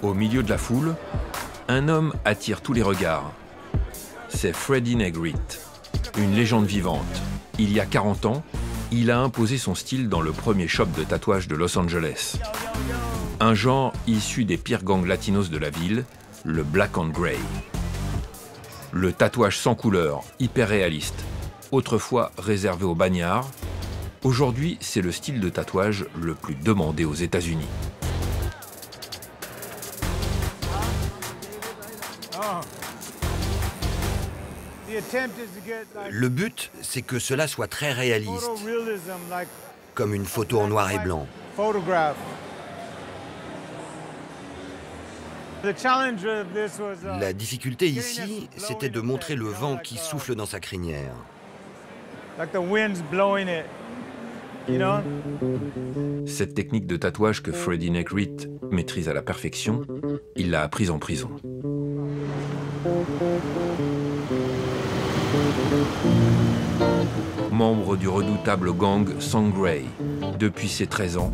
Au milieu de la foule, un homme attire tous les regards. C'est Freddie Negrete, une légende vivante. Il y a 40 ans, il a imposé son style dans le premier shop de tatouage de Los Angeles. Un genre issu des pires gangs latinos de la ville, le Black and Grey. Le tatouage sans couleur, hyper réaliste, autrefois réservé aux bagnards, aujourd'hui c'est le style de tatouage le plus demandé aux États-Unis. Le but, c'est que cela soit très réaliste, comme une photo en noir et blanc. La difficulté ici, c'était de montrer le vent qui souffle dans sa crinière. Cette technique de tatouage que Freddie Negrete maîtrise à la perfection, il l'a apprise en prison. Membre du redoutable gang Sangray, depuis ses 13 ans,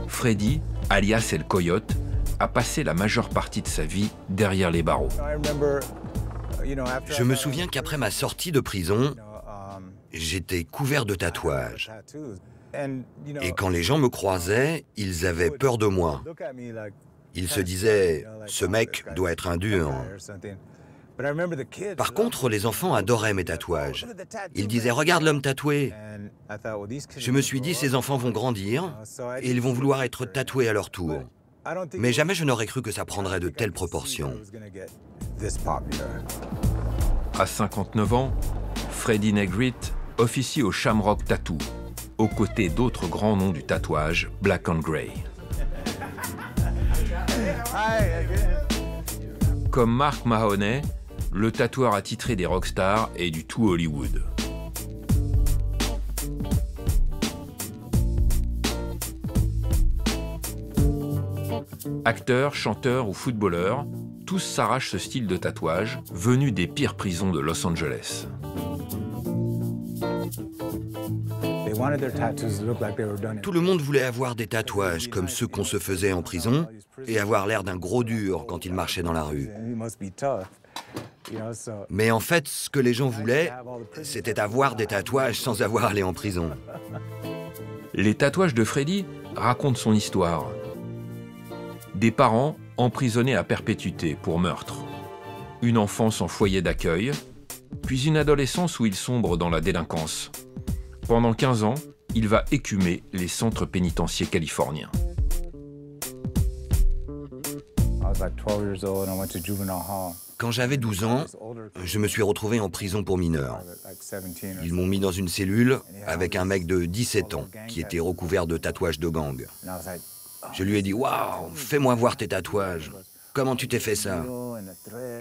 Freddie, alias El Coyote, a passé la majeure partie de sa vie derrière les barreaux. Je me souviens qu'après ma sortie de prison, j'étais couvert de tatouages. Et quand les gens me croisaient, ils avaient peur de moi. Ils se disaient « ce mec doit être un dur ». Par contre, les enfants adoraient mes tatouages. Ils disaient « regarde l'homme tatoué ». Je me suis dit « ces enfants vont grandir et ils vont vouloir être tatoués à leur tour ». Mais jamais je n'aurais cru que ça prendrait de telles proportions. À 59 ans, Freddie Negrete officie au Shamrock Tattoo, aux côtés d'autres grands noms du tatouage, Black and Grey. Comme Mark Mahoney, le tatoueur attitré des rockstars et du tout Hollywood. Acteurs, chanteurs ou footballeurs, tous s'arrachent ce style de tatouage venu des pires prisons de Los Angeles. Tout le monde voulait avoir des tatouages comme ceux qu'on se faisait en prison et avoir l'air d'un gros dur quand il marchait dans la rue. Mais en fait, ce que les gens voulaient, c'était avoir des tatouages sans avoir à aller en prison. Les tatouages de Freddie racontent son histoire. Des parents emprisonnés à perpétuité pour meurtre. Une enfance en foyer d'accueil, puis une adolescence où il sombre dans la délinquance. Pendant 15 ans, il va écumer les centres pénitentiaires californiens. Quand j'avais 12 ans, je me suis retrouvé en prison pour mineurs. Ils m'ont mis dans une cellule avec un mec de 17 ans qui était recouvert de tatouages de gang. Je lui ai dit « Waouh, fais-moi voir tes tatouages. Comment tu t'es fait ça ?»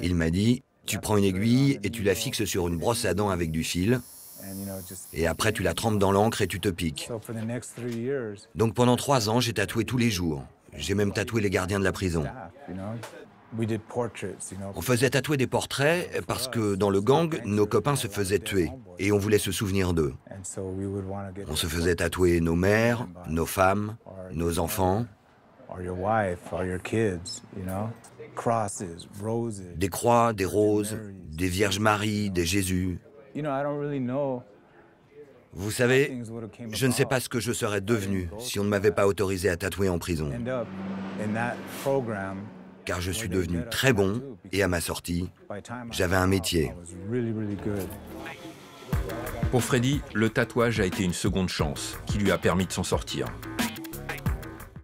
Il m'a dit « Tu prends une aiguille et tu la fixes sur une brosse à dents avec du fil. Et après, tu la trempes dans l'encre et tu te piques. » Donc pendant 3 ans, j'ai tatoué tous les jours. J'ai même tatoué les gardiens de la prison. On faisait tatouer des portraits parce que dans le gang, nos copains se faisaient tuer et on voulait se souvenir d'eux. On se faisait tatouer nos mères, nos femmes, nos enfants. Des croix, des roses, des Vierges Marie, des Jésus. Vous savez, je ne sais pas ce que je serais devenu si on ne m'avait pas autorisé à tatouer en prison. Car je suis devenu très bon et à ma sortie, j'avais un métier. Pour Freddie, le tatouage a été une seconde chance qui lui a permis de s'en sortir.